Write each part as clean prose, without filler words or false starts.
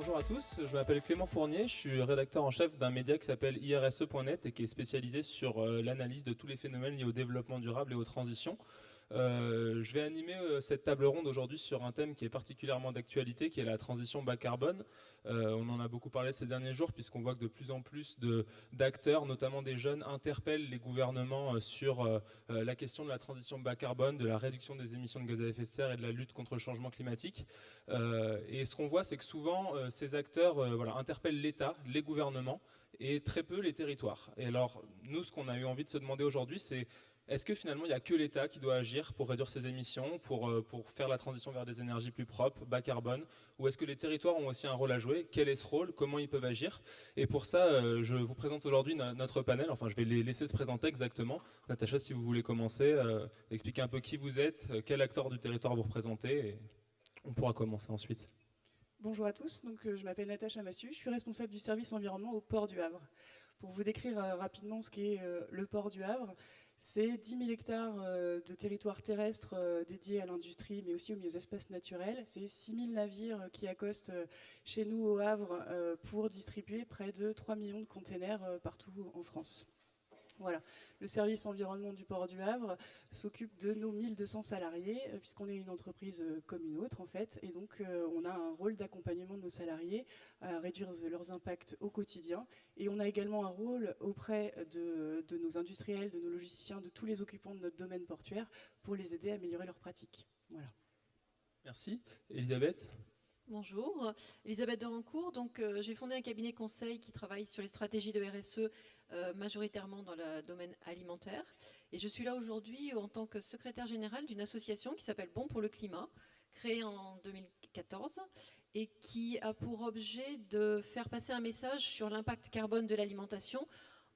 Bonjour à tous, je m'appelle Clément Fournier, je suis rédacteur en chef d'un média qui s'appelle IRSE.net et qui est spécialisé sur l'analyse de tous les phénomènes liés au développement durable et aux transitions. Je vais animer cette table ronde aujourd'hui sur un thème qui est particulièrement d'actualité, qui est la transition bas carbone. On en a beaucoup parlé ces derniers jours, puisqu'on voit que de plus en plus d'acteurs, notamment des jeunes, interpellent les gouvernements sur la question de la transition bas carbone, de la réduction des émissions de gaz à effet de serre et de la lutte contre le changement climatique. Et ce qu'on voit, c'est que souvent, ces acteurs interpellent l'État, les gouvernements, et très peu les territoires. Et alors, nous, ce qu'on a eu envie de se demander aujourd'hui, c'est est-ce que finalement il n'y a que l'État qui doit agir pour réduire ses émissions, pour faire la transition vers des énergies plus propres, bas carbone, ou est-ce que les territoires ont aussi un rôle à jouer? Quel est ce rôle? Comment ils peuvent agir? Et pour ça, je vous présente aujourd'hui notre panel, enfin je vais les laisser se présenter exactement. Natacha, si vous voulez commencer, expliquer un peu qui vous êtes, quel acteur du territoire vous représentez, et on pourra commencer ensuite. Bonjour à tous, je m'appelle Natacha Massu, je suis responsable du service environnement au port du Havre. Pour vous décrire rapidement ce qu'est le port du Havre, c'est 10 000 hectares de territoire terrestre dédiés à l'industrie, mais aussi aux espaces naturels. C'est 6 000 navires qui accostent chez nous au Havre pour distribuer près de 3 millions de containers partout en France. Voilà. Le service environnement du port du Havre s'occupe de nos 1200 salariés, puisqu'on est une entreprise comme une autre en fait, et donc on a un rôle d'accompagnement de nos salariés à réduire leurs impacts au quotidien, et on a également un rôle auprès de nos industriels, de nos logisticiens, de tous les occupants de notre domaine portuaire pour les aider à améliorer leurs pratiques. Voilà. Merci. Elisabeth? Bonjour, Elisabeth Derancourt. J'ai fondé un cabinet conseil qui travaille sur les stratégies de RSE majoritairement dans le domaine alimentaire. Et je suis là aujourd'hui en tant que secrétaire générale d'une association qui s'appelle Bon pour le climat, créée en 2014 et qui a pour objet de faire passer un message sur l'impact carbone de l'alimentation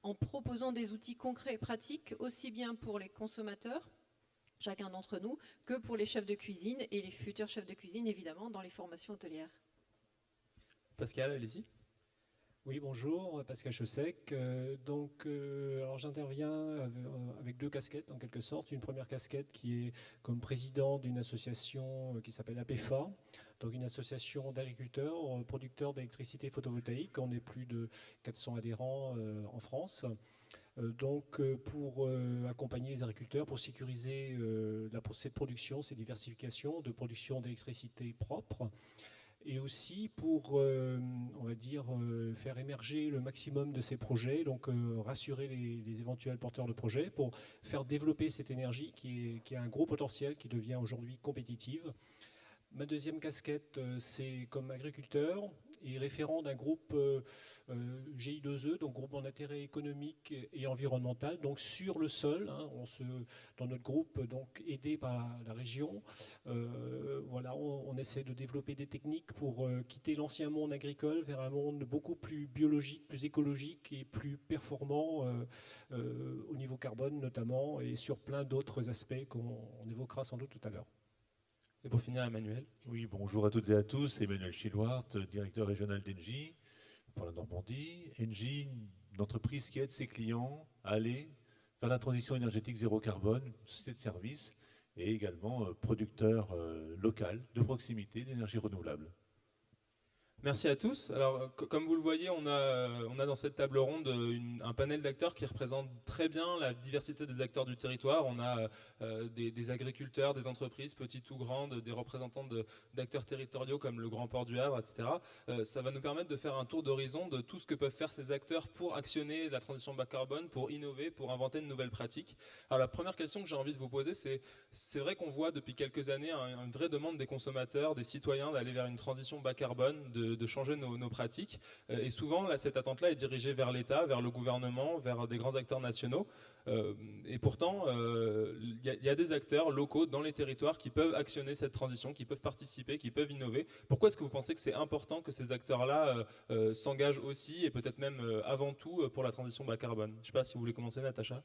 en proposant des outils concrets et pratiques aussi bien pour les consommateurs, chacun d'entre nous, que pour les chefs de cuisine et les futurs chefs de cuisine, évidemment, dans les formations hôtelières. Pascal, allez-y. Oui, bonjour, Pascal Chaussec. Alors j'interviens avec deux casquettes en quelque sorte. Une première casquette qui est comme président d'une association qui s'appelle APEFA, donc une association d'agriculteurs, producteurs d'électricité photovoltaïque. On est plus de 400 adhérents en France. Pour accompagner les agriculteurs, pour sécuriser cette production, cette diversification de production d'électricité propre, et aussi pour, faire émerger le maximum de ces projets, donc rassurer les éventuels porteurs de projets, pour faire développer cette énergie qui a un gros potentiel, qui devient aujourd'hui compétitive. Ma deuxième casquette, c'est comme agriculteur et référent d'un groupe GI2E, donc groupement d'intérêt économique et environnemental, donc sur le sol, hein, dans notre groupe, donc aidé par la région, on essaie de développer des techniques pour quitter l'ancien monde agricole vers un monde beaucoup plus biologique, plus écologique et plus performant au niveau carbone notamment, et sur plein d'autres aspects qu'on évoquera sans doute tout à l'heure. Et pour finir, Emmanuel. Oui, bonjour à toutes et à tous. Emmanuel Chilwart, directeur régional d'Engie pour la Normandie. Engie, une entreprise qui aide ses clients à aller vers la transition énergétique zéro carbone, une société de services, et également producteur local de proximité d'énergie renouvelable. Merci à tous. Alors, comme vous le voyez, on a dans cette table ronde un panel d'acteurs qui représente très bien la diversité des acteurs du territoire. On a des agriculteurs, des entreprises, petites ou grandes, des représentants d'acteurs territoriaux comme le Grand Port du Havre, etc. Ça va nous permettre de faire un tour d'horizon de tout ce que peuvent faire ces acteurs pour actionner la transition bas carbone, pour innover, pour inventer de nouvelles pratiques. Alors, la première question que j'ai envie de vous poser, c'est vrai qu'on voit depuis quelques années une vraie demande des consommateurs, des citoyens d'aller vers une transition bas carbone, de changer nos pratiques. Et souvent, là, cette attente-là est dirigée vers l'État, vers le gouvernement, vers des grands acteurs nationaux. Et pourtant, il y a des acteurs locaux dans les territoires qui peuvent actionner cette transition, qui peuvent participer, qui peuvent innover. Pourquoi est-ce que vous pensez que c'est important que ces acteurs-là s'engagent aussi, et peut-être même avant tout, pour la transition bas carbone? Je ne sais pas si vous voulez commencer, Natacha.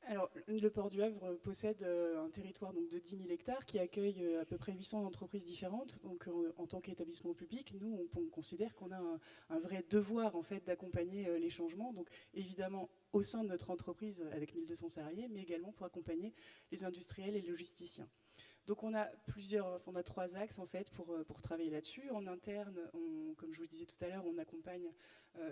Alors, le port du Havre possède un territoire donc, de 10 000 hectares qui accueille à peu près 800 entreprises différentes. Donc, en tant qu'établissement public, nous, on considère qu'on a un vrai devoir en fait, d'accompagner les changements. Donc, évidemment, au sein de notre entreprise avec 1200 salariés, mais également pour accompagner les industriels et les logisticiens. Donc on a trois axes en fait pour travailler là-dessus. En interne, comme je vous le disais tout à l'heure, on accompagne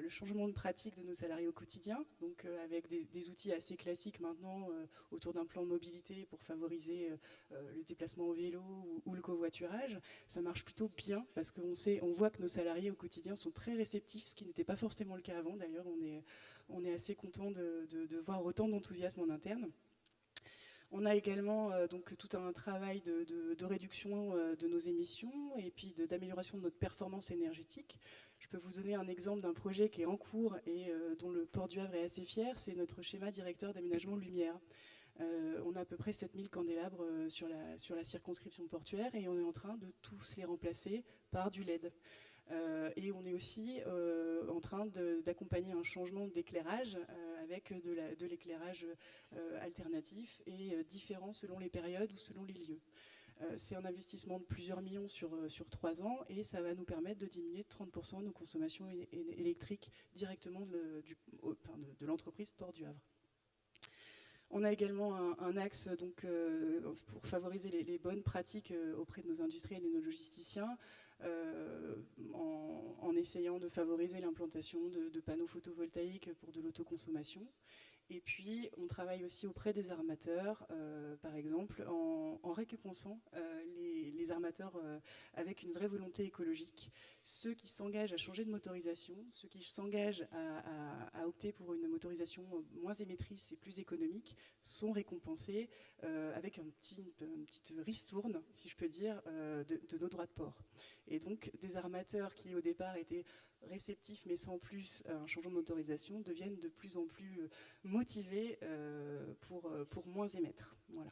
le changement de pratique de nos salariés au quotidien, donc avec des outils assez classiques maintenant autour d'un plan de mobilité pour favoriser le déplacement au vélo ou le covoiturage. Ça marche plutôt bien parce on voit que nos salariés au quotidien sont très réceptifs, ce qui n'était pas forcément le cas avant. D'ailleurs, on est assez content de voir autant d'enthousiasme en interne. On a également donc tout un travail de réduction de nos émissions et puis d'amélioration de notre performance énergétique. Je peux vous donner un exemple d'un projet qui est en cours et dont le Port du Havre est assez fier, c'est notre schéma directeur d'aménagement lumière. On a à peu près 7000 candélabres sur la circonscription portuaire et on est en train de tous les remplacer par du LED. Et on est aussi en train d'accompagner un changement d'éclairage avec de l'éclairage alternatif et différent selon les périodes ou selon les lieux. C'est un investissement de plusieurs millions sur 3 ans et ça va nous permettre de diminuer de 30% nos consommations électriques directement de l'entreprise Port du Havre. On a également un axe donc, pour favoriser les bonnes pratiques auprès de nos industriels et de nos logisticiens, en essayant de favoriser l'implantation de panneaux photovoltaïques pour de l'autoconsommation. Et puis, on travaille aussi auprès des armateurs, par exemple, en récompensant les armateurs avec une vraie volonté écologique. Ceux qui s'engagent à changer de motorisation, ceux qui s'engagent à opter pour une motorisation moins émettrice et plus économique, sont récompensés avec une petite ristourne, si je peux dire, de nos droits de port. Et donc, des armateurs qui, au départ, étaient réceptifs, mais sans plus un changement de motorisation, deviennent de plus en plus motivés pour moins émettre. Voilà.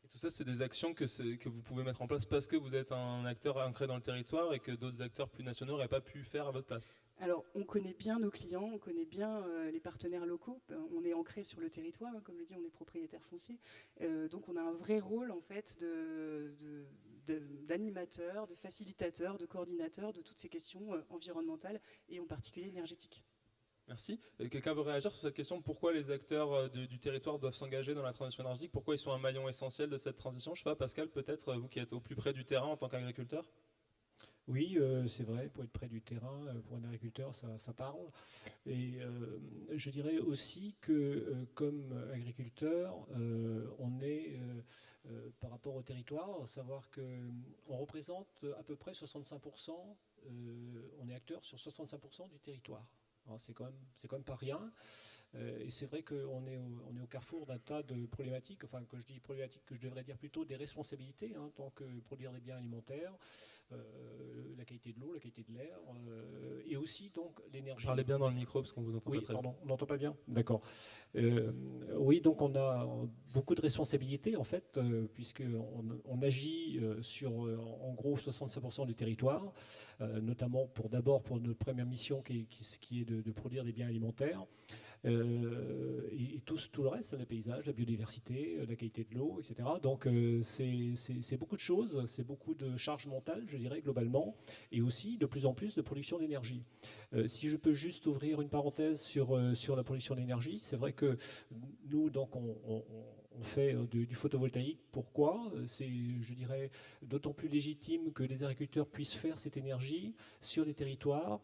Et tout ça, c'est des actions que vous pouvez mettre en place parce que vous êtes un acteur ancré dans le territoire et que d'autres acteurs plus nationaux n'auraient pas pu faire à votre place. Alors, on connaît bien nos clients, on connaît bien les partenaires locaux. On est ancré sur le territoire, comme je le dis, on est propriétaire foncier. Donc, on a un vrai rôle, en fait, d'animateur, de facilitateur, de coordinateur de toutes ces questions environnementales et en particulier énergétiques. Merci. Quelqu'un veut réagir sur cette question? Pourquoi les acteurs du territoire doivent s'engager dans la transition énergétique? Pourquoi ils sont un maillon essentiel de cette transition? Je ne sais pas, Pascal, peut-être, vous qui êtes au plus près du terrain en tant qu'agriculteur? Oui, c'est vrai, pour être près du terrain, pour un agriculteur, ça parle. Et je dirais aussi que comme agriculteur, on est, par rapport au territoire, savoir qu'on représente à peu près 65%, on est acteur sur 65% du territoire. Alors, c'est quand même pas rien. Et c'est vrai qu'on est au carrefour d'un tas de problématiques, enfin que je dis problématiques, que je devrais dire plutôt des responsabilités, en tant que produire des biens alimentaires, la qualité de l'eau, la qualité de l'air, et aussi donc l'énergie. Parlez bien dans le micro parce qu'on vous entend pas très bien. Pardon, on n'entend pas bien. D'accord. Oui, donc on a beaucoup de responsabilités en fait, puisqu'on agit sur en gros 65% du territoire, notamment d'abord pour notre première mission qui est de produire des biens alimentaires. Et tout le reste, le paysage, la biodiversité, la qualité de l'eau, etc. Donc c'est beaucoup de choses, c'est beaucoup de charge mentale, je dirais, globalement, et aussi de plus en plus de production d'énergie. Si je peux juste ouvrir une parenthèse sur la production d'énergie, c'est vrai que nous, donc, on fait du photovoltaïque. Pourquoi? C'est, je dirais, d'autant plus légitime que les agriculteurs puissent faire cette énergie sur des territoires.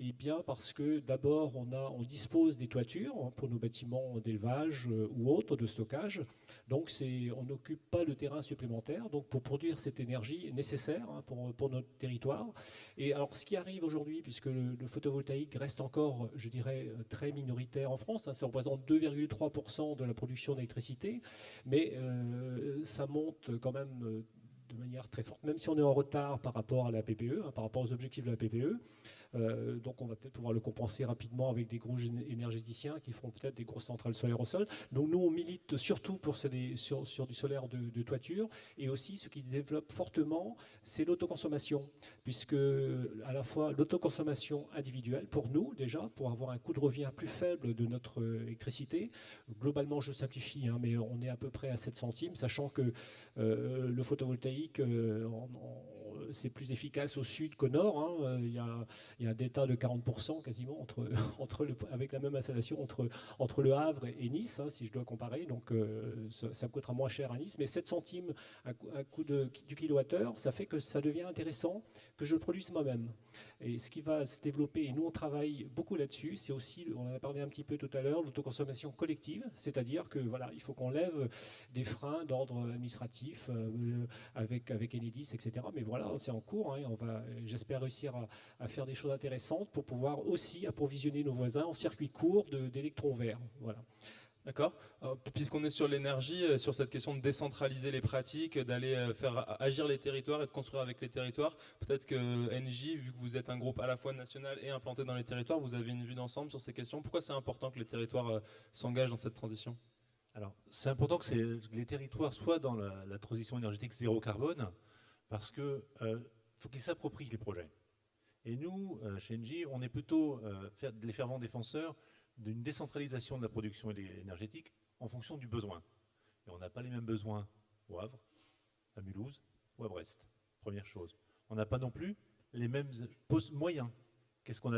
Eh bien parce que d'abord on dispose des toitures pour nos bâtiments d'élevage ou autres de stockage, donc on n'occupe pas le terrain supplémentaire donc pour produire cette énergie nécessaire pour notre territoire. Et alors ce qui arrive aujourd'hui, puisque le photovoltaïque reste encore, je dirais, très minoritaire en France, ça représente 2,3% de la production d'électricité, mais ça monte quand même de manière très forte, même si on est en retard par rapport à la PPE, par rapport aux objectifs de la PPE. Donc on va peut-être pouvoir le compenser rapidement avec des gros énergéticiens qui feront peut-être des grosses centrales solaires au sol. Donc nous on milite surtout sur du solaire de toiture, et aussi ce qui développe fortement c'est l'autoconsommation, puisque à la fois l'autoconsommation individuelle pour nous déjà, pour avoir un coût de revient plus faible de notre électricité, globalement je simplifie, mais on est à peu près à 7 centimes, sachant que le photovoltaïque c'est plus efficace au sud qu'au nord. Hein. Il y a un delta de 40% quasiment avec la même installation entre Le Havre et Nice, hein, si je dois comparer. Donc ça me coûtera moins cher à Nice. Mais 7 centimes un coût du kilowattheure, ça fait que ça devient intéressant que je le produise moi-même. Et ce qui va se développer, et nous on travaille beaucoup là-dessus, c'est aussi, on en a parlé un petit peu tout à l'heure, l'autoconsommation collective, c'est-à-dire que voilà, il faut qu'on lève des freins d'ordre administratif avec Enedis, etc. Mais voilà, c'est en cours, hein, j'espère réussir à faire des choses intéressantes pour pouvoir aussi approvisionner nos voisins en circuit court d'électrons verts. Voilà. D'accord. Puisqu'on est sur l'énergie, sur cette question de décentraliser les pratiques, d'aller faire agir les territoires et de construire avec les territoires, peut-être que Engie, vu que vous êtes un groupe à la fois national et implanté dans les territoires, vous avez une vue d'ensemble sur ces questions. Pourquoi c'est important que les territoires s'engagent dans cette transition ? Alors, c'est important que les territoires soient dans la transition énergétique zéro carbone, parce qu'il faut qu'ils s'approprient les projets. Et nous, chez Engie, on est plutôt les fervents défenseurs d'une décentralisation de la production énergétique en fonction du besoin. Et on n'a pas les mêmes besoins au Havre, à Mulhouse ou à Brest. Première chose. On n'a pas non plus les mêmes moyens. Qu'est-ce qu'on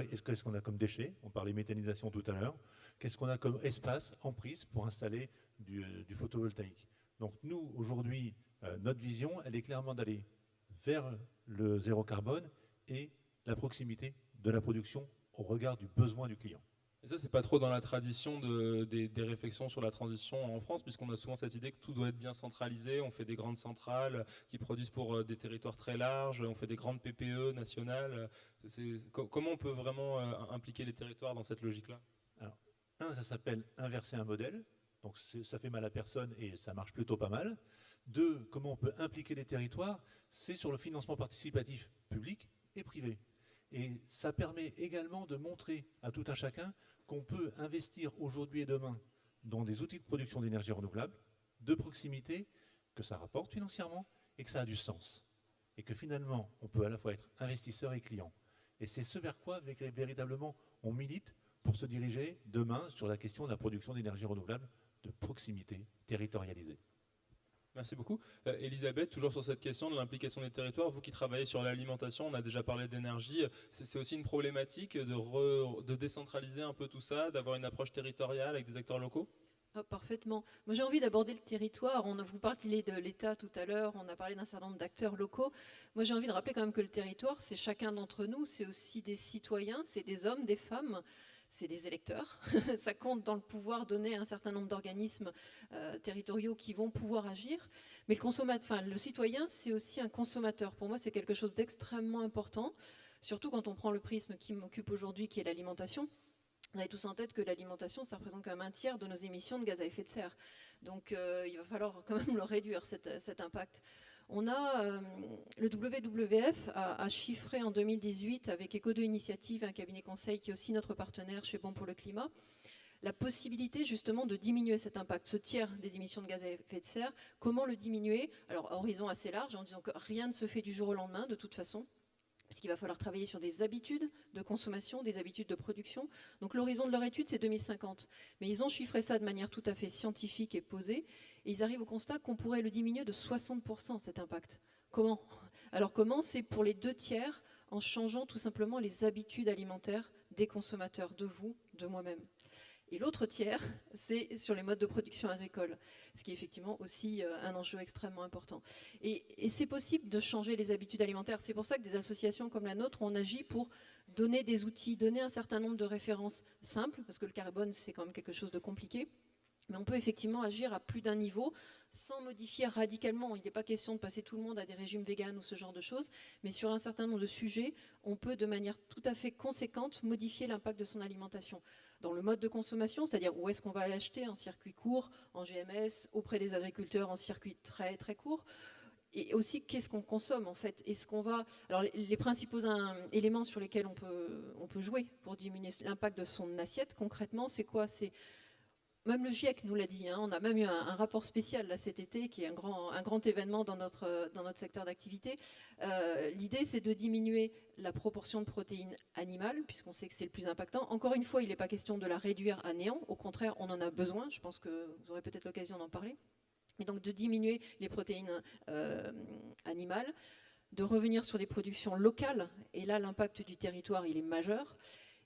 a comme déchets ? On parlait méthanisation tout à l'heure. Qu'est-ce qu'on a comme espace, emprise pour installer du photovoltaïque ? Donc nous, aujourd'hui, notre vision, elle est clairement d'aller vers le zéro carbone et la proximité de la production au regard du besoin du client. Et ça, c'est pas trop dans la tradition des réflexions sur la transition en France, puisqu'on a souvent cette idée que tout doit être bien centralisé. On fait des grandes centrales qui produisent pour des territoires très larges, on fait des grandes PPE nationales. Comment on peut vraiment impliquer les territoires dans cette logique-là ? Alors, ça s'appelle inverser un modèle. Donc ça fait mal à personne et ça marche plutôt pas mal. 2, comment on peut impliquer les territoires ? C'est sur le financement participatif public et privé. Et ça permet également de montrer à tout un chacun qu'on peut investir aujourd'hui et demain dans des outils de production d'énergie renouvelable, de proximité, que ça rapporte financièrement et que ça a du sens. Et que finalement, on peut à la fois être investisseur et client. Et c'est ce vers quoi véritablement on milite pour se diriger demain sur la question de la production d'énergie renouvelable de proximité territorialisée. Merci beaucoup. Elisabeth, toujours sur cette question de l'implication des territoires, vous qui travaillez sur l'alimentation, on a déjà parlé d'énergie, c'est aussi une problématique de décentraliser un peu tout ça, d'avoir une approche territoriale avec des acteurs locaux ? Parfaitement. Moi, j'ai envie d'aborder le territoire. Vous parliez de l'État tout à l'heure, on a parlé d'un certain nombre d'acteurs locaux. Moi, j'ai envie de rappeler quand même que le territoire, c'est chacun d'entre nous, c'est aussi des citoyens, c'est des hommes, des femmes, c'est des électeurs. Ça compte dans le pouvoir donné à un certain nombre d'organismes territoriaux qui vont pouvoir agir. Mais le citoyen, c'est aussi un consommateur. Pour moi, c'est quelque chose d'extrêmement important, surtout quand on prend le prisme qui m'occupe aujourd'hui, qui est l'alimentation. Vous avez tous en tête que l'alimentation, ça représente quand même un tiers de nos émissions de gaz à effet de serre. Donc il va falloir quand même le réduire, cet impact. On a, le WWF a chiffré en 2018, avec Eco2 Initiative, un cabinet conseil qui est aussi notre partenaire chez Bon pour le climat, la possibilité justement de diminuer cet impact, ce tiers des émissions de gaz à effet de serre. Comment le diminuer ? Alors à horizon assez large, en disant que rien ne se fait du jour au lendemain, de toute façon, parce qu'il va falloir travailler sur des habitudes de consommation, des habitudes de production. Donc l'horizon de leur étude, c'est 2050. Mais ils ont chiffré ça de manière tout à fait scientifique et posée, et ils arrivent au constat qu'on pourrait le diminuer de 60%, cet impact. Comment ? Alors comment ? C'est pour les 2 tiers, en changeant tout simplement les habitudes alimentaires des consommateurs, de vous, de moi-même. Et l'autre tiers, c'est sur les modes de production agricole, ce qui est effectivement aussi un enjeu extrêmement important. Et c'est possible de changer les habitudes alimentaires. C'est pour ça que des associations comme la nôtre, on agit pour donner des outils, donner un certain nombre de références simples, parce que le carbone, c'est quand même quelque chose de compliqué. Mais on peut effectivement agir à plus d'un niveau sans modifier radicalement. Il n'est pas question de passer tout le monde à des régimes véganes ou ce genre de choses, mais sur un certain nombre de sujets, on peut de manière tout à fait conséquente modifier l'impact de son alimentation. Dans le mode de consommation, c'est-à-dire où est-ce qu'on va l'acheter, en circuit court, en GMS, auprès des agriculteurs en circuit très très court. Et aussi, qu'est-ce qu'on consomme en fait ? Est-ce qu'on va... Alors les principaux éléments sur lesquels on peut jouer pour diminuer l'impact de son assiette, concrètement, c'est quoi ? C'est... Même le GIEC nous l'a dit, hein, on a même eu un rapport spécial là, cet été, qui est un grand événement dans notre secteur d'activité. L'idée, c'est de diminuer la proportion de protéines animales, puisqu'on sait que c'est le plus impactant. Encore une fois, il n'est pas question de la réduire à néant, au contraire, on en a besoin, je pense que vous aurez peut-être l'occasion d'en parler. Et donc de diminuer les protéines animales, de revenir sur des productions locales, et là l'impact du territoire il est majeur,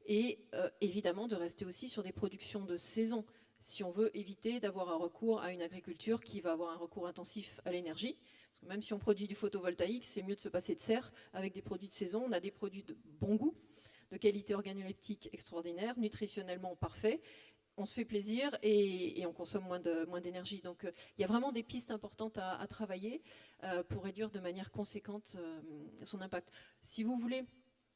et évidemment de rester aussi sur des productions de saison, si on veut éviter d'avoir un recours à une agriculture qui va avoir un recours intensif à l'énergie. Parce que même si on produit du photovoltaïque, c'est mieux de se passer de serre avec des produits de saison. On a des produits de bon goût, de qualité organoleptique extraordinaire, nutritionnellement parfait. On se fait plaisir et on consomme moins d'énergie. Donc il y a vraiment des pistes importantes à travailler pour réduire de manière conséquente son impact. Si vous voulez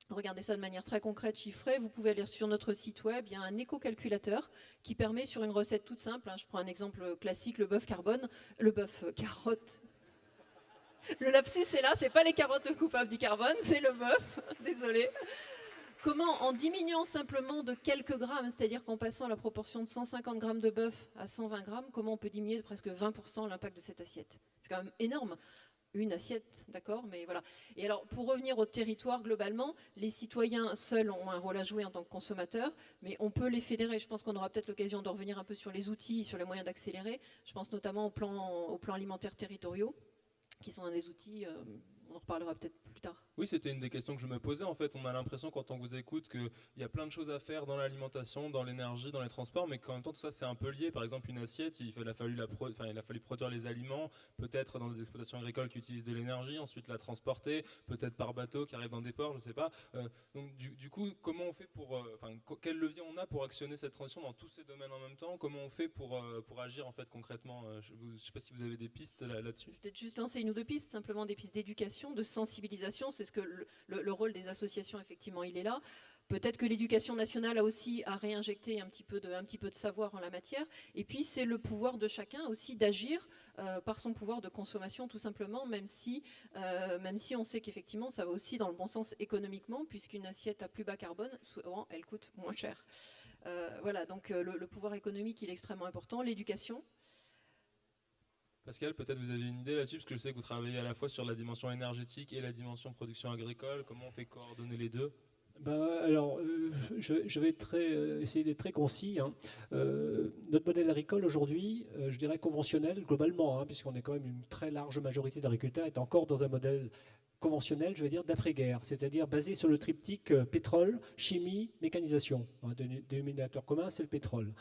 regarder ça de manière très concrète, chiffrée, vous pouvez aller sur notre site web, il y a un éco-calculateur qui permet sur une recette toute simple, je prends un exemple classique, le bœuf carotte. Le lapsus c'est là, c'est pas les carottes coupables du carbone, c'est le bœuf, désolé. Comment, en diminuant simplement de quelques grammes, c'est-à-dire qu'en passant la proportion de 150 grammes de bœuf à 120 grammes, comment on peut diminuer de presque 20% l'impact de cette assiette? C'est quand même énorme. Une assiette, d'accord, mais voilà. Et alors, pour revenir au territoire, globalement, les citoyens seuls ont un rôle à jouer en tant que consommateurs, mais on peut les fédérer. Je pense qu'on aura peut-être l'occasion de revenir un peu sur les outils, sur les moyens d'accélérer. Je pense notamment aux plans alimentaires territoriaux, qui sont un des outils, on en reparlera peut-être plus tard. Oui, c'était une des questions que je me posais. En fait, on a l'impression quand on vous écoute qu'il y a plein de choses à faire dans l'alimentation, dans l'énergie, dans les transports, mais qu'en même temps tout ça c'est un peu lié. Par exemple, une assiette, il a fallu produire les aliments, peut-être dans des exploitations agricoles qui utilisent de l'énergie, ensuite la transporter, peut-être par bateau qui arrive dans des ports, je sais pas. Donc du coup, comment on fait quel levier on a pour actionner cette transition dans tous ces domaines en même temps? Comment on fait pour agir en fait concrètement? Je sais pas si vous avez des pistes là-dessus. Peut-être juste lancer une ou deux pistes, simplement des pistes d'éducation, de sensibilisation. C'est ce que le rôle des associations, effectivement, il est là. Peut-être que l'éducation nationale a aussi à réinjecter un petit peu de savoir en la matière. Et puis, c'est le pouvoir de chacun aussi d'agir par son pouvoir de consommation, tout simplement, même si on sait qu'effectivement, ça va aussi dans le bon sens économiquement, puisqu'une assiette à plus bas carbone, souvent, elle coûte moins cher. Voilà, donc le pouvoir économique, il est extrêmement important. L'éducation. Pascal, peut-être vous avez une idée là-dessus, parce que je sais que vous travaillez à la fois sur la dimension énergétique et la dimension production agricole. Comment on fait coordonner les deux? Alors, je vais essayer d'être très concis. Notre modèle agricole aujourd'hui, je dirais conventionnel globalement, puisqu'on est quand même une très large majorité d'agriculteurs, est encore dans un modèle conventionnel, je vais dire, d'après-guerre, c'est-à-dire basé sur le triptyque pétrole, chimie, mécanisation. Un dénominateur commun, c'est le pétrole.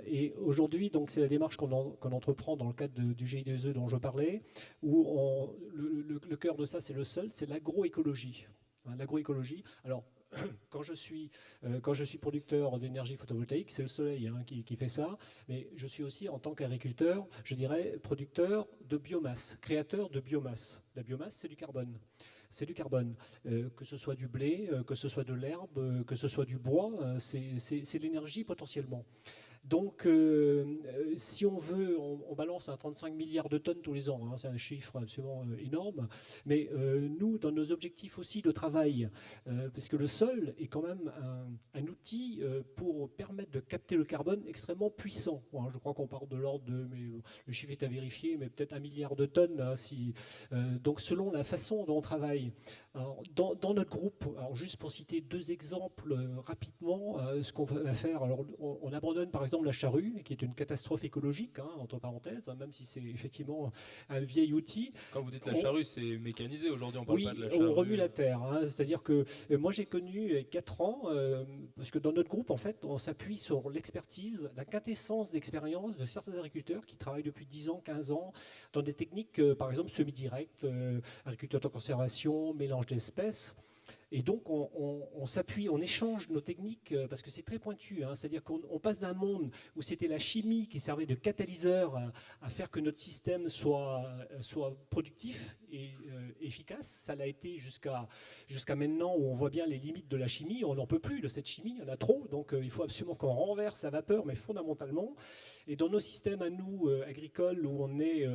Et aujourd'hui, donc, c'est la démarche qu'on entreprend dans le cadre du GIE2E dont je parlais, où le cœur de ça, c'est l'agroécologie. L'agroécologie. Alors, quand je suis producteur d'énergie photovoltaïque, c'est le soleil qui fait ça, mais je suis aussi, en tant qu'agriculteur, je dirais, producteur de biomasse, créateur de biomasse. La biomasse, c'est du carbone. C'est du carbone, que ce soit du blé, que ce soit de l'herbe, que ce soit du bois, c'est de l'énergie potentiellement. Donc, si on veut, on balance à 35 milliards de tonnes tous les ans, c'est un chiffre absolument énorme, mais nous, dans nos objectifs aussi de travail, parce que le sol est quand même un outil pour permettre de capter le carbone extrêmement puissant. Je crois qu'on parle de l'ordre de, mais le chiffre est à vérifier, mais peut-être 1 milliard de tonnes, donc selon la façon dont on travaille. Alors, dans notre groupe, alors juste pour citer deux exemples rapidement, ce qu'on va faire, alors on abandonne par exemple la charrue, qui est une catastrophe écologique, entre parenthèses, même si c'est effectivement un vieil outil. Quand vous dites la charrue, c'est mécanisé aujourd'hui, on parle pas de la charrue. Oui, on remue la terre, c'est-à-dire que moi j'ai connu 4 ans, parce que dans notre groupe, en fait, on s'appuie sur l'expertise, la quintessence d'expérience de certains agriculteurs qui travaillent depuis 10 ans, 15 ans, dans des techniques, par exemple, semi-directes, agriculture de conservation, mélange d'espèces. Et donc, on s'appuie, on échange nos techniques parce que c'est très pointu. C'est-à-dire qu'on passe d'un monde où c'était la chimie qui servait de catalyseur à faire que notre système soit productif et efficace. Ça l'a été jusqu'à maintenant où on voit bien les limites de la chimie. On n'en peut plus de cette chimie, il y en a trop. Donc, il faut absolument qu'on renverse la vapeur, mais fondamentalement. Et dans nos systèmes à nous, agricoles, où on est,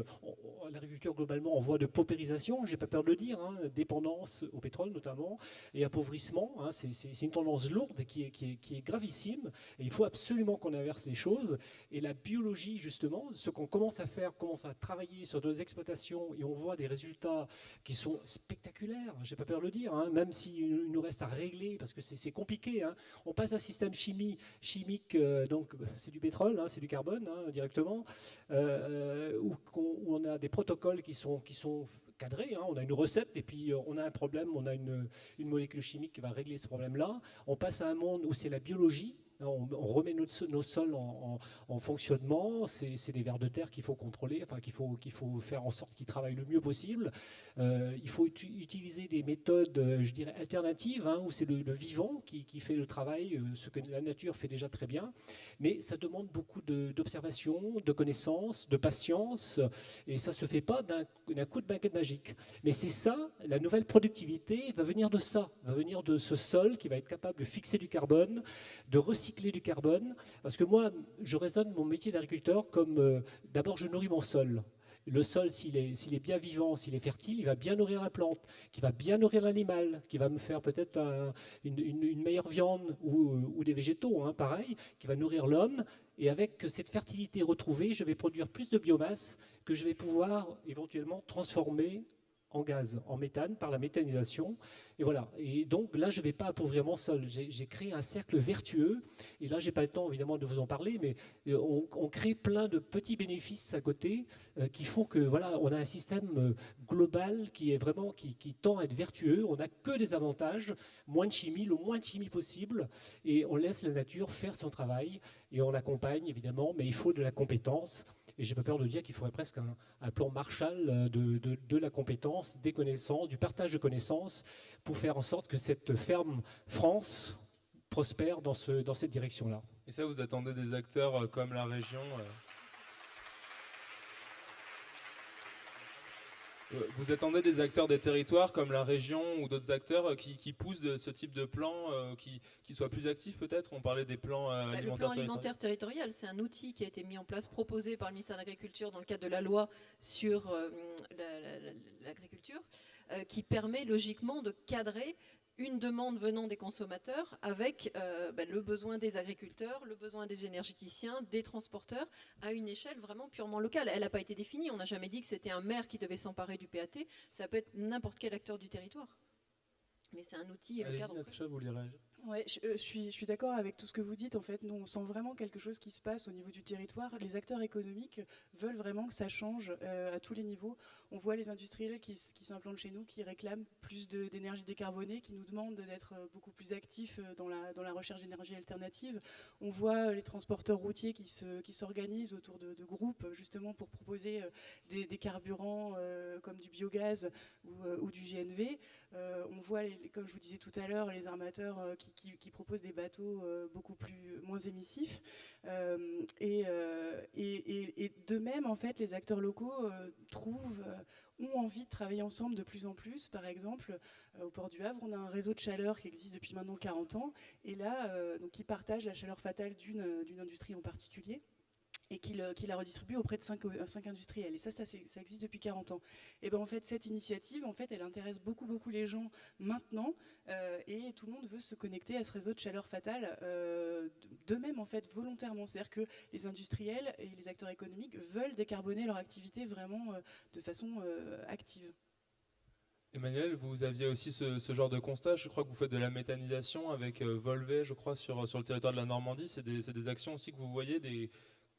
l'agriculture globalement en voie de paupérisation, j'ai pas peur de le dire, dépendance au pétrole notamment, et appauvrissement. Hein, c'est une tendance lourde et qui est gravissime. Et il faut absolument qu'on inverse les choses. Et la biologie, justement, ce qu'on commence à faire, commence à travailler sur nos exploitations et on voit des résultats qui sont spectaculaires, j'ai pas peur de le dire, hein, même s'il nous reste à régler, parce que c'est compliqué. Hein. On passe d'un système chimique, donc c'est du pétrole, hein, c'est du carbone hein, directement, où on a des protocoles qui sont cadrés. Hein. On a une recette et puis on a un problème, on a une molécule chimique qui va régler ce problème-là. On passe à un monde où c'est la biologie. On remet nos sols en fonctionnement. C'est des vers de terre qu'il faut contrôler, enfin qu'il faut faire en sorte qu'ils travaillent le mieux possible. Il faut utiliser des méthodes, je dirais, alternatives, hein, où c'est le vivant qui fait le travail, ce que la nature fait déjà très bien. Mais ça demande beaucoup d'observation, de connaissances, de patience, et ça ne se fait pas d'un coup de baguette magique. Mais c'est ça, la nouvelle productivité va venir de ça, va venir de ce sol qui va être capable de fixer du carbone, de recycler du carbone, parce que moi, je raisonne mon métier d'agriculteur comme, d'abord, je nourris mon sol. Le sol, s'il est bien vivant, s'il est fertile, il va bien nourrir la plante, qui va bien nourrir l'animal, qui va me faire peut-être une meilleure viande ou des végétaux, hein, pareil, qui va nourrir l'homme. Et avec cette fertilité retrouvée, je vais produire plus de biomasse que je vais pouvoir éventuellement transformer en gaz, en méthane, par la méthanisation. Et voilà. Et donc là, je ne vais pas appauvrir mon sol. J'ai créé un cercle vertueux. Et là, je n'ai pas le temps, évidemment, de vous en parler, mais on crée plein de petits bénéfices à côté qui font que, voilà, on a un système global qui est vraiment, qui tend à être vertueux. On n'a que des avantages, moins de chimie, le moins de chimie possible. Et on laisse la nature faire son travail. Et on l'accompagne, évidemment, mais il faut de la compétence. Et j'ai pas peur de dire qu'il faudrait presque un plan Marshall de la compétence, des connaissances, du partage de connaissances, pour faire en sorte que cette ferme France prospère dans cette direction-là. Et ça, vous attendez des acteurs comme la région Vous attendez des acteurs des territoires comme la région ou d'autres acteurs qui poussent ce type de plan, qui soient plus actifs peut-être? On parlait des plans alimentaires. Le plan alimentaire territorial, c'est un outil qui a été mis en place, proposé par le ministère de l'Agriculture dans le cadre de la loi sur l'agriculture, qui permet logiquement de cadrer une demande venant des consommateurs avec le besoin des agriculteurs, le besoin des énergéticiens, des transporteurs, à une échelle vraiment purement locale. Elle n'a pas été définie, on n'a jamais dit que c'était un maire qui devait s'emparer du PAT, ça peut être n'importe quel acteur du territoire. Mais c'est un outil et le cadre. Natacha, vous lirez. Ouais, je suis d'accord avec tout ce que vous dites. En fait, nous, on sent vraiment quelque chose qui se passe au niveau du territoire. Les acteurs économiques veulent vraiment que ça change à tous les niveaux. On voit les industriels qui s'implantent chez nous, qui réclament plus d'énergie décarbonée, qui nous demandent d'être beaucoup plus actifs dans la recherche d'énergie alternative. On voit les transporteurs routiers qui s'organisent autour de groupes, justement, pour proposer des carburants comme du biogaz ou du GNV. On voit, comme je vous disais tout à l'heure, les armateurs qui proposent des bateaux moins émissifs. Et de même, en fait, les acteurs locaux ont envie de travailler ensemble de plus en plus. Par exemple, au port du Havre, on a un réseau de chaleur qui existe depuis maintenant 40 ans, et là, qui partage la chaleur fatale d'une industrie en particulier, et qui la redistribue auprès de 5 industriels. Et ça existe depuis 40 ans. Et ben en fait, cette initiative, elle intéresse beaucoup les gens maintenant, et tout le monde veut se connecter à ce réseau de chaleur fatale d'eux-mêmes, en fait, volontairement. C'est-à-dire que les industriels et les acteurs économiques veulent décarboner leur activité vraiment de façon active. Emmanuel, vous aviez aussi ce genre de constat. Je crois que vous faites de la méthanisation avec Volvé, je crois, sur le territoire de la Normandie. C'est des actions aussi que vous voyez,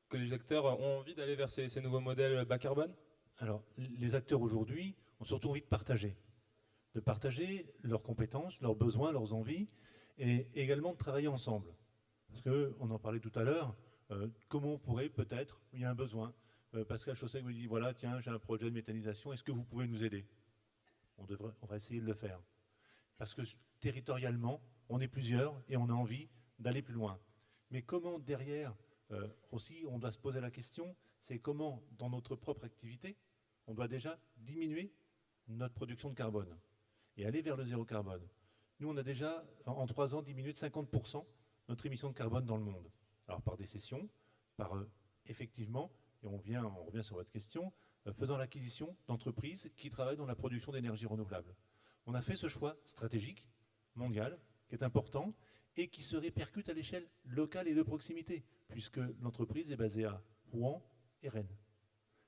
que les acteurs ont envie d'aller vers ces nouveaux modèles bas carbone? Alors, les acteurs aujourd'hui ont surtout envie de partager leurs compétences, leurs besoins, leurs envies, et également de travailler ensemble. Parce qu'on en parlait tout à l'heure, comment on pourrait peut-être, il y a un besoin, Pascal Chaussec me dit, voilà, tiens, j'ai un projet de méthanisation, est-ce que vous pouvez nous aider? On va essayer de le faire. Parce que territorialement, on est plusieurs et on a envie d'aller plus loin. Mais comment derrière aussi, on doit se poser la question, c'est comment, dans notre propre activité, on doit déjà diminuer notre production de carbone et aller vers le zéro carbone. Nous, on a déjà, en 3 ans, diminué de 50% notre émission de carbone dans le monde. Alors, par décession, effectivement, et on revient sur votre question, faisant l'acquisition d'entreprises qui travaillent dans la production d'énergie renouvelable. On a fait ce choix stratégique mondial, qui est important, et qui se répercute à l'échelle locale et de proximité, puisque l'entreprise est basée à Rouen et Rennes.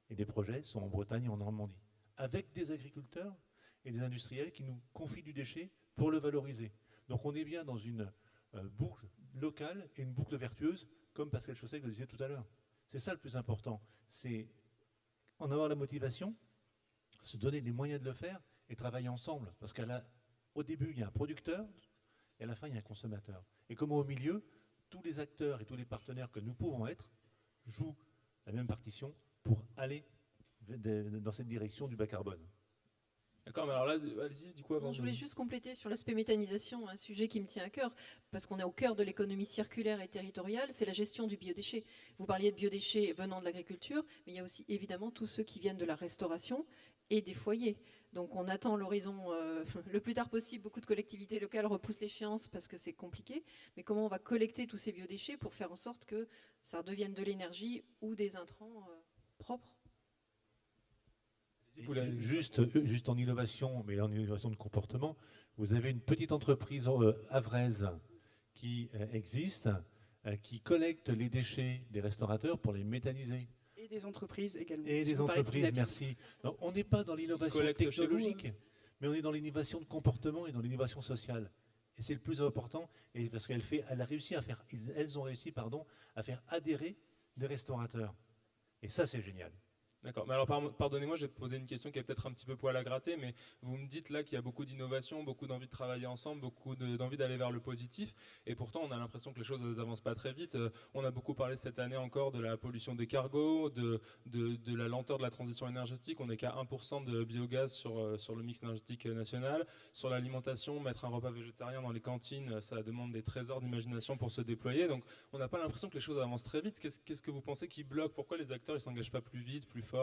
Et les projets sont en Bretagne et en Normandie, avec des agriculteurs et des industriels qui nous confient du déchet pour le valoriser. Donc on est bien dans une boucle locale et une boucle vertueuse, comme Pascal Chaussec le disait tout à l'heure. C'est ça le plus important, c'est en avoir la motivation, se donner les moyens de le faire et travailler ensemble. Parce qu'au début, il y a un producteur et à la fin, il y a un consommateur. Et comme au milieu, tous les acteurs et tous les partenaires que nous pouvons être jouent la même partition pour aller dans cette direction du bas carbone. D'accord, mais alors là, allez-y, du coup, avant. Non, je voulais juste compléter sur l'aspect méthanisation, un sujet qui me tient à cœur, parce qu'on est au cœur de l'économie circulaire et territoriale, c'est la gestion du biodéchet. Vous parliez de biodéchets venant de l'agriculture, mais il y a aussi évidemment tous ceux qui viennent de la restauration et des foyers. Donc on attend l'horizon le plus tard possible. Beaucoup de collectivités locales repoussent l'échéance parce que c'est compliqué. Mais comment on va collecter tous ces biodéchets pour faire en sorte que ça redevienne de l'énergie ou des intrants propres? Juste en innovation, mais en innovation de comportement, vous avez une petite entreprise havraise qui existe, qui collecte les déchets des restaurateurs pour les méthaniser. Et des entreprises également. Et Si des vous parlez entreprises, merci. Donc, on n'est pas dans l'innovation technologique, mais on est dans l'innovation de comportement et dans l'innovation sociale. Et c'est le plus important, et parce elles ont réussi à faire adhérer des restaurateurs. Et ça, c'est génial. D'accord, mais alors pardonnez-moi, je vais poser une question qui est peut-être un petit peu poil à gratter, mais vous me dites là qu'il y a beaucoup d'innovation, beaucoup d'envie de travailler ensemble, beaucoup d'envie d'aller vers le positif, et pourtant on a l'impression que les choses n'avancent pas très vite. On a beaucoup parlé cette année encore de la pollution des cargos, de la lenteur de la transition énergétique. On n'est qu'à 1% de biogaz sur le mix énergétique national. Sur l'alimentation, mettre un repas végétarien dans les cantines, ça demande des trésors d'imagination pour se déployer, donc on n'a pas l'impression que les choses avancent très vite. Qu'est-ce que vous pensez qui bloque? Pourquoi les acteurs ne s'engagent pas plus vite, plus fort?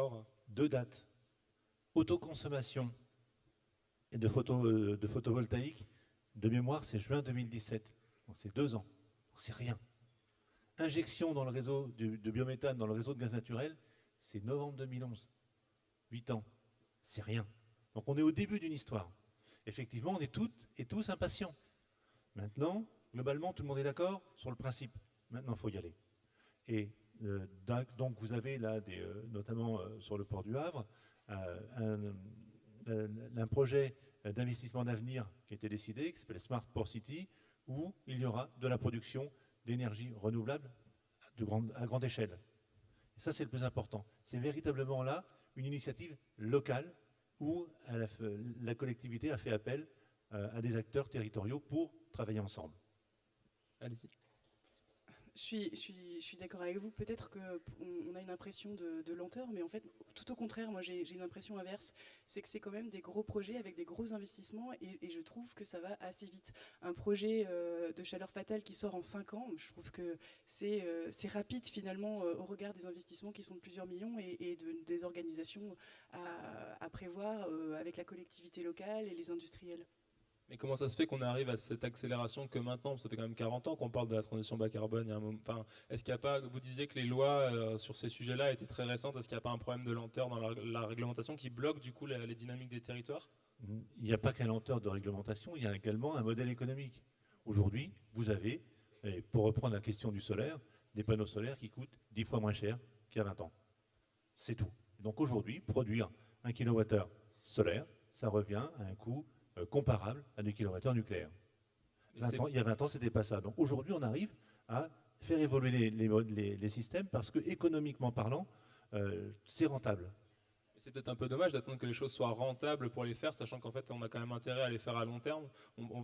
2 dates. Autoconsommation et de photovoltaïque, de mémoire, c'est juin 2017. Donc c'est 2 ans. C'est rien. Injection dans le réseau de biométhane dans le réseau de gaz naturel, c'est novembre 2011. 8 ans. C'est rien. Donc on est au début d'une histoire. Effectivement, on est toutes et tous impatients. Maintenant, globalement, tout le monde est d'accord sur le principe. Maintenant, il faut y aller. Et donc vous avez là, notamment sur le port du Havre, un projet d'investissement d'avenir qui a été décidé, qui s'appelle Smart Port City, où il y aura de la production d'énergie renouvelable à grande échelle. Et ça, c'est le plus important. C'est véritablement là une initiative locale où la collectivité a fait appel à des acteurs territoriaux pour travailler ensemble. Allez-y. Je suis d'accord avec vous. Peut-être qu'on a une impression de lenteur, mais en fait, tout au contraire, moi j'ai une impression inverse. C'est que c'est quand même des gros projets avec des gros investissements et je trouve que ça va assez vite. Un projet de chaleur fatale qui sort en 5 ans, je trouve que c'est rapide finalement au regard des investissements qui sont de plusieurs millions et des organisations à prévoir avec la collectivité locale et les industriels. Mais comment ça se fait qu'on arrive à cette accélération que maintenant? Ça fait quand même 40 ans qu'on parle de la transition bas carbone. Enfin, est-ce qu'il n'y a pas, vous disiez que les lois sur ces sujets-là étaient très récentes. Est-ce qu'il n'y a pas un problème de lenteur dans la réglementation qui bloque du coup les dynamiques des territoires? Il n'y a pas qu'une lenteur de réglementation, il y a également un modèle économique. Aujourd'hui, vous avez, pour reprendre la question du solaire, des panneaux solaires qui coûtent 10 fois moins cher qu'il y a 20 ans. C'est tout. Donc aujourd'hui, produire 1 kWh solaire, ça revient à un coût comparable à 2 kWh nucléaires. Il y a 20 ans, ce n'était pas ça. Donc aujourd'hui, on arrive à faire évoluer les systèmes parce que, économiquement parlant, c'est rentable. C'est peut-être un peu dommage d'attendre que les choses soient rentables pour les faire, sachant qu'en fait, on a quand même intérêt à les faire à long terme.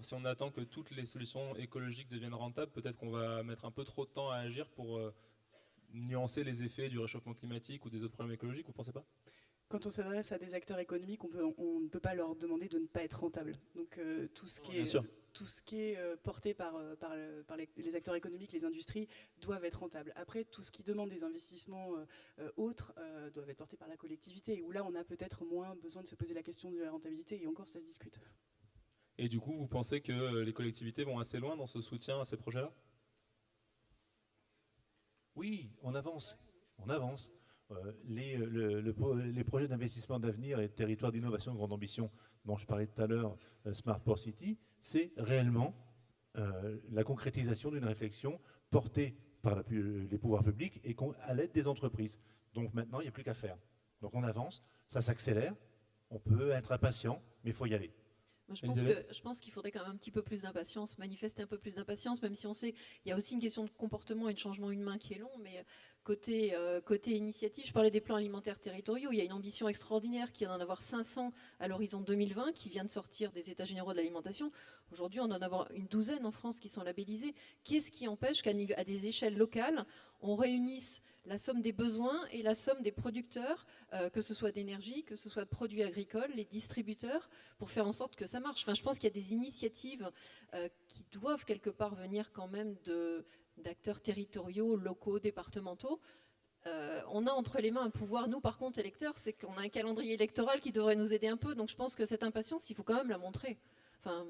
Si on attend que toutes les solutions écologiques deviennent rentables, peut-être qu'on va mettre un peu trop de temps à agir pour nuancer les effets du réchauffement climatique ou des autres problèmes écologiques, vous ne pensez pas? Quand on s'adresse à des acteurs économiques, on ne peut pas leur demander de ne pas être rentable. Donc tout ce qui est porté par les acteurs économiques, les industries, doivent être rentables. Après, tout ce qui demande des investissements autres doivent être portés par la collectivité, où là, on a peut-être moins besoin de se poser la question de la rentabilité, et encore, ça se discute. Et du coup, vous pensez que les collectivités vont assez loin dans ce soutien à ces projets-là? Oui, on avance. On avance. Les projets d'investissement d'avenir et de territoires d'innovation de grande ambition dont je parlais tout à l'heure, Smart Port City, c'est réellement la concrétisation d'une réflexion portée par les pouvoirs publics et à l'aide des entreprises. Donc maintenant, il n'y a plus qu'à faire. Donc on avance, ça s'accélère, on peut être impatient, mais il faut y aller. Moi, Elisabeth ? je pense qu'il faudrait quand même un petit peu plus d'impatience, manifester un peu plus d'impatience, même si on sait qu'il y a aussi une question de comportement et de changement humain qui est long, mais côté initiative, je parlais des plans alimentaires territoriaux, il y a une ambition extraordinaire qui est d'en avoir 500 à l'horizon 2020, qui vient de sortir des États généraux de l'alimentation. Aujourd'hui, on en a une douzaine en France qui sont labellisés. Qu'est-ce qui empêche qu'à des échelles locales, on réunisse la somme des besoins et la somme des producteurs, que ce soit d'énergie, que ce soit de produits agricoles, les distributeurs, pour faire en sorte que ça marche. Enfin, je pense qu'il y a des initiatives qui doivent quelque part venir quand même d'acteurs territoriaux, locaux, départementaux. On a entre les mains un pouvoir, nous par contre électeurs, c'est qu'on a un calendrier électoral qui devrait nous aider un peu, donc je pense que cette impatience, il faut quand même la montrer. Enfin,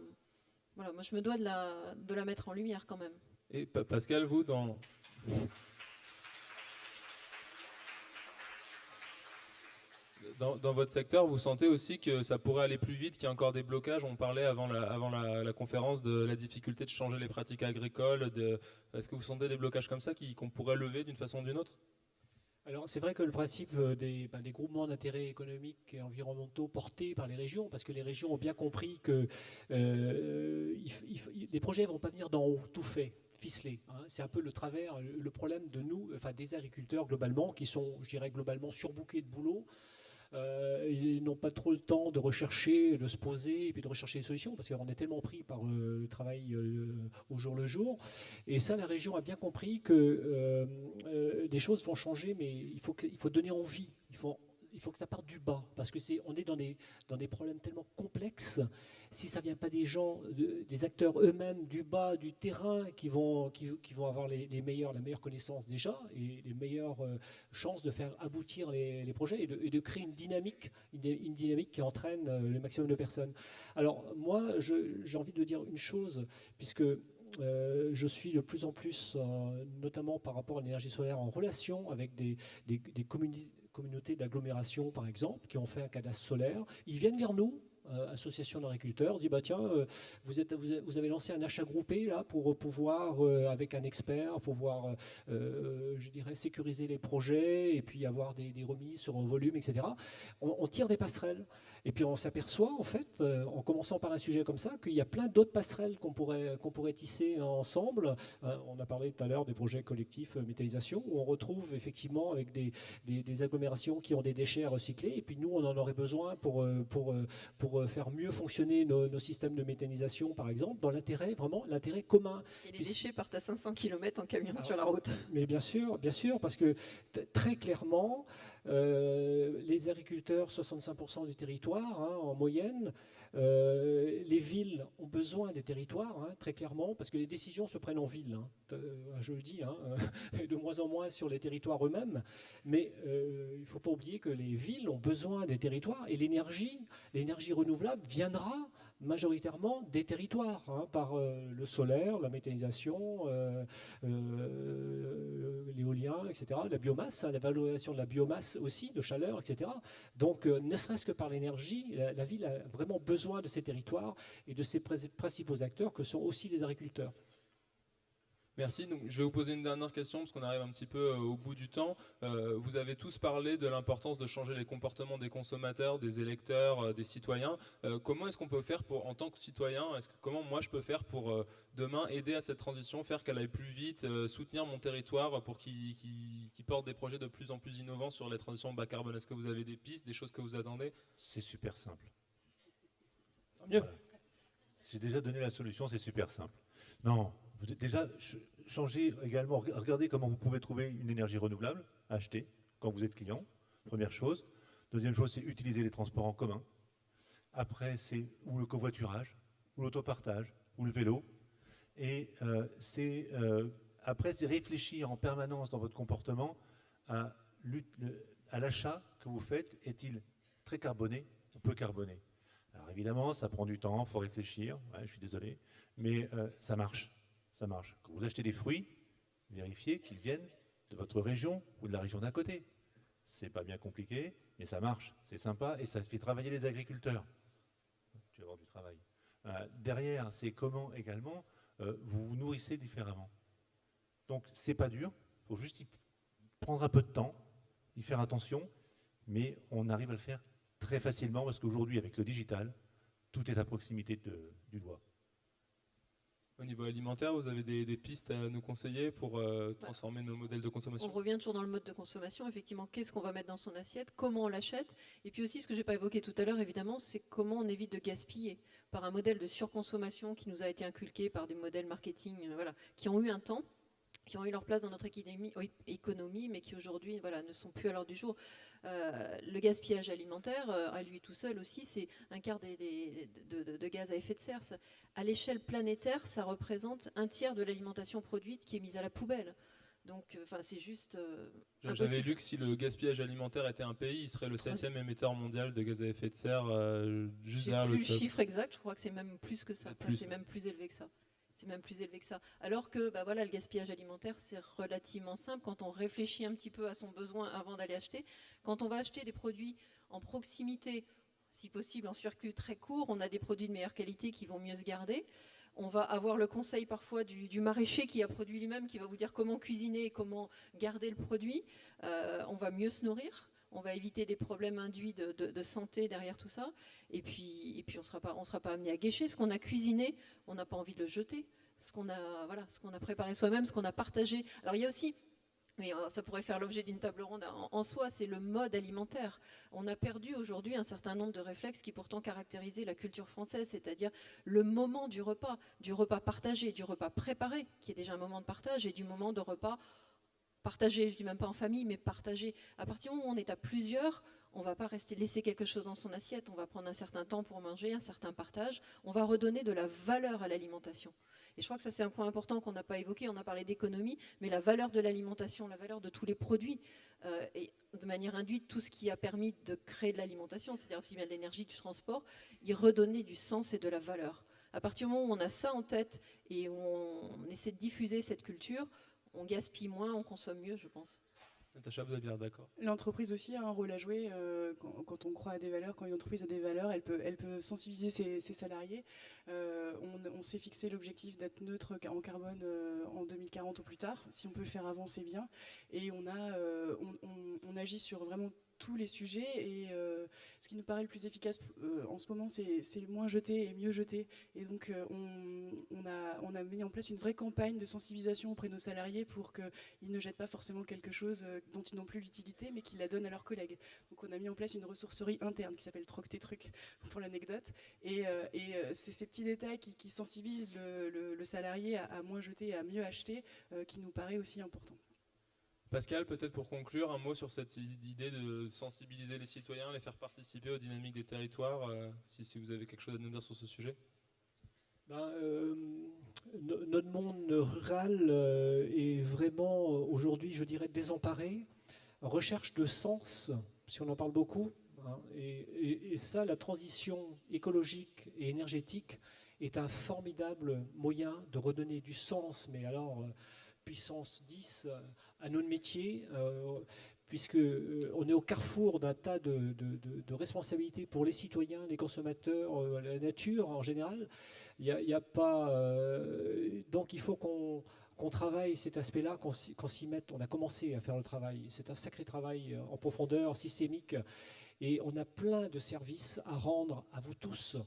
voilà, moi je me dois de la mettre en lumière quand même. Et Pascal, vous, dans votre secteur, vous sentez aussi que ça pourrait aller plus vite, qu'il y a encore des blocages? On parlait avant la conférence de la difficulté de changer les pratiques agricoles. Est-ce que vous sentez des blocages comme ça qu'on pourrait lever d'une façon ou d'une autre? Alors c'est vrai que le principe des groupements d'intérêts économiques et environnementaux portés par les régions, parce que les régions ont bien compris que les projets ne vont pas venir d'en haut, tout fait, ficelé. Hein. C'est un peu le problème de nous, enfin des agriculteurs globalement, qui sont, je dirais, globalement surbookés de boulot. Ils n'ont pas trop le temps de rechercher, de se poser et puis de rechercher des solutions parce qu'on est tellement pris par le travail au jour le jour. Et ça, la région a bien compris que des choses vont changer, mais il faut donner envie. Il faut que ça parte du bas parce que on est dans des problèmes tellement complexes. Si ça ne vient pas des gens, des acteurs eux-mêmes du bas, du terrain, qui vont avoir la meilleure connaissance déjà et les meilleures chances de faire aboutir les projets et de créer une dynamique qui entraîne le maximum de personnes. Alors moi, j'ai envie de dire une chose, puisque je suis de plus en plus, notamment par rapport à l'énergie solaire, en relation avec des communautés d'agglomération, par exemple, qui ont fait un cadastre solaire. Ils viennent vers nous, association d'agriculteurs, dit bah tiens, vous avez lancé un achat groupé là pour pouvoir avec un expert pouvoir je dirais sécuriser les projets et puis avoir des remises sur un volume, etc. On tire des passerelles et puis on s'aperçoit en fait en commençant par un sujet comme ça qu'il y a plein d'autres passerelles qu'on pourrait tisser ensemble. On a parlé tout à l'heure des projets collectifs méthanisation où on retrouve effectivement avec des agglomérations qui ont des déchets à recycler et puis nous on en aurait besoin pour faire mieux fonctionner nos systèmes de méthanisation, par exemple, dans l'intérêt commun. Et les déchets partent à 500 km en camion sur la route. Mais bien sûr, parce que très clairement, les agriculteurs, 65% du territoire, hein, en moyenne, les villes ont besoin des territoires, hein, très clairement, parce que les décisions se prennent en ville, hein, je le dis, hein, de moins en moins sur les territoires eux-mêmes, mais il ne faut pas oublier que les villes ont besoin des territoires et l'énergie renouvelable viendra majoritairement des territoires, hein, par le solaire, la méthanisation, l'éolien, etc., la biomasse, hein, la valorisation de la biomasse aussi, de chaleur, etc. Donc, ne serait-ce que par l'énergie, la ville a vraiment besoin de ces territoires et de ses principaux acteurs que sont aussi les agriculteurs. Merci. Donc, je vais vous poser une dernière question parce qu'on arrive un petit peu au bout du temps. Vous avez tous parlé de l'importance de changer les comportements des consommateurs, des électeurs, des citoyens. Comment est-ce qu'on peut faire en tant que citoyen, comment moi je peux faire pour demain aider à cette transition, faire qu'elle aille plus vite, soutenir mon territoire pour qu'il porte des projets de plus en plus innovants sur les transitions bas carbone? Est-ce que vous avez des pistes, des choses que vous attendez? C'est super simple. Tant mieux. Voilà. J'ai déjà donné la solution, c'est super simple. Non, déjà, changez également, regardez comment vous pouvez trouver une énergie renouvelable à acheter quand vous êtes client, première chose. Deuxième chose, c'est utiliser les transports en commun. Après, c'est ou le covoiturage, ou l'autopartage, ou le vélo. Et après, c'est réfléchir en permanence dans votre comportement à l'achat que vous faites. Est-il très carboné ou peu carboné? Alors évidemment, ça prend du temps, il faut réfléchir, ouais, je suis désolé, mais ça marche. Ça marche. Quand vous achetez des fruits, vérifiez qu'ils viennent de votre région ou de la région d'à côté. C'est pas bien compliqué, mais ça marche, c'est sympa et ça fait travailler les agriculteurs. Tu vas avoir du travail. Derrière, c'est comment également vous vous nourrissez différemment. Donc, c'est pas dur, il faut juste y prendre un peu de temps, y faire attention, mais on arrive à le faire très facilement parce qu'aujourd'hui, avec le digital, tout est à proximité du doigt. Au niveau alimentaire, vous avez des pistes à nous conseiller pour transformer nos modèles de consommation? On revient toujours dans le mode de consommation. Effectivement, qu'est-ce qu'on va mettre dans son assiette, comment on l'achète, et puis aussi ce que j'ai pas évoqué tout à l'heure, évidemment, c'est comment on évite de gaspiller par un modèle de surconsommation qui nous a été inculqué par des modèles marketing, voilà, qui ont eu un temps, qui ont eu leur place dans notre économie, mais qui aujourd'hui, voilà, ne sont plus à l'ordre du jour. Le gaspillage alimentaire, à lui tout seul aussi, c'est un quart de gaz à effet de serre. Ça, à l'échelle planétaire, ça représente un tiers de l'alimentation produite qui est mise à la poubelle. Donc, c'est juste J'avais lu que si le gaspillage alimentaire était un pays, il serait le 7e émetteur mondial de gaz à effet de serre, juste J'ai derrière plus le le top. chiffre exact, je crois que c'est même plus que ça. Plus. C'est même plus élevé que ça. C'est même plus élevé que ça. Alors que le gaspillage alimentaire, c'est relativement simple quand on réfléchit un petit peu à son besoin avant d'aller acheter. Quand on va acheter des produits en proximité, si possible en circuit très court, on a des produits de meilleure qualité qui vont mieux se garder. On va avoir le conseil parfois du maraîcher qui a produit lui-même, qui va vous dire comment cuisiner et comment garder le produit. On va mieux se nourrir. On va éviter des problèmes induits de santé derrière tout ça. Et puis on sera pas amené à gâcher. Ce qu'on a cuisiné, on n'a pas envie de le jeter. Ce qu'on a préparé soi-même, ce qu'on a partagé. Alors il y a aussi, mais ça pourrait faire l'objet d'une table ronde en soi, c'est le mode alimentaire. On a perdu aujourd'hui un certain nombre de réflexes qui pourtant caractérisaient la culture française, c'est-à-dire le moment du repas partagé, du repas préparé, qui est déjà un moment de partage, et du moment de repas partagé, je ne dis même pas en famille, mais partagé. À partir du moment où on est à plusieurs, on ne va pas laisser quelque chose dans son assiette, on va prendre un certain temps pour manger, un certain partage, on va redonner de la valeur à l'alimentation. Et je crois que ça c'est un point important qu'on n'a pas évoqué, on a parlé d'économie, mais la valeur de l'alimentation, la valeur de tous les produits, et de manière induite, tout ce qui a permis de créer de l'alimentation, c'est-à-dire aussi bien de l'énergie, du transport, y redonner du sens et de la valeur. À partir du moment où on a ça en tête et où on essaie de diffuser cette culture, on gaspille moins, on consomme mieux, je pense. Natacha, vous allez bien d'accord. L'entreprise aussi a un rôle à jouer quand on croit à des valeurs, quand une entreprise a des valeurs, elle peut sensibiliser ses salariés. On s'est fixé l'objectif d'être neutre en carbone en 2040 ou plus tard. Si on peut le faire avant, c'est bien. Et on agit sur vraiment tous les sujets et ce qui nous paraît le plus efficace en ce moment, c'est moins jeter et mieux jeter. Et donc on a mis en place une vraie campagne de sensibilisation auprès de nos salariés pour qu'ils ne jettent pas forcément quelque chose dont ils n'ont plus l'utilité, mais qu'ils la donnent à leurs collègues. Donc on a mis en place une ressourcerie interne qui s'appelle Troc tes trucs, pour l'anecdote. Et c'est ces petits détails qui sensibilisent le salarié à moins jeter et à mieux acheter qui nous paraît aussi important. Pascal, peut-être pour conclure, un mot sur cette idée de sensibiliser les citoyens, les faire participer aux dynamiques des territoires, si vous avez quelque chose à nous dire sur ce sujet. Notre monde rural est vraiment aujourd'hui, je dirais, désemparé, recherche de sens, si on en parle beaucoup, hein, et ça, la transition écologique et énergétique est un formidable moyen de redonner du sens, mais alors puissance 10 à notre métier, puisqu'on est au carrefour d'un tas de responsabilités pour les citoyens, les consommateurs, la nature en général. Il y a pas, donc il faut qu'on travaille cet aspect-là, qu'on s'y mette. On a commencé à faire le travail. C'est un sacré travail en profondeur, systémique. Et on a plein de services à rendre à vous tous.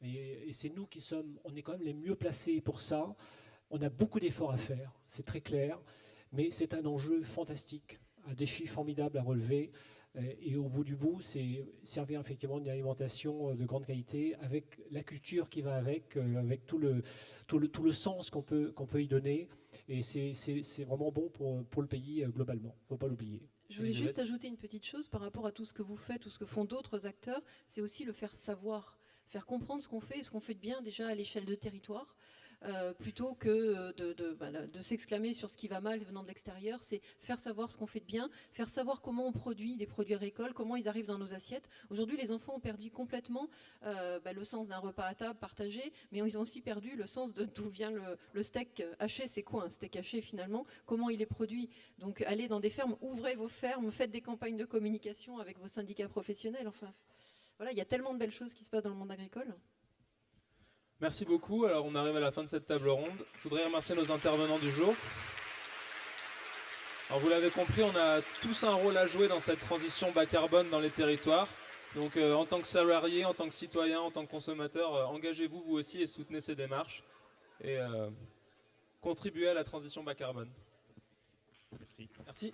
Et c'est nous qui sommes, on est quand même les mieux placés pour ça. On a beaucoup d'efforts à faire, c'est très clair, mais c'est un enjeu fantastique, un défi formidable à relever. Et au bout du bout, c'est servir effectivement d'une alimentation de grande qualité, avec la culture qui va avec tout le sens qu'on peut y donner. Et c'est vraiment bon pour le pays globalement, il ne faut pas l'oublier. Je voulais juste ajouter une petite chose par rapport à tout ce que vous faites, tout ce que font d'autres acteurs, c'est aussi le faire savoir, faire comprendre ce qu'on fait et ce qu'on fait de bien déjà à l'échelle de territoire. Plutôt que de s'exclamer sur ce qui va mal venant de l'extérieur, c'est faire savoir ce qu'on fait de bien, faire savoir comment on produit des produits agricoles, comment ils arrivent dans nos assiettes. Aujourd'hui, les enfants ont perdu complètement le sens d'un repas à table partagé, mais ils ont aussi perdu le sens de d'où vient le steak haché. C'est quoi un steak haché finalement? Comment il est produit? Donc allez dans des fermes, ouvrez vos fermes, faites des campagnes de communication avec vos syndicats professionnels. Enfin, voilà, il y a tellement de belles choses qui se passent dans le monde agricole. Merci beaucoup. Alors, on arrive à la fin de cette table ronde. Je voudrais remercier nos intervenants du jour. Alors, vous l'avez compris, on a tous un rôle à jouer dans cette transition bas carbone dans les territoires. Donc, en tant que salarié, en tant que citoyen, en tant que consommateur, engagez-vous vous aussi et soutenez ces démarches et contribuez à la transition bas carbone. Merci. Merci.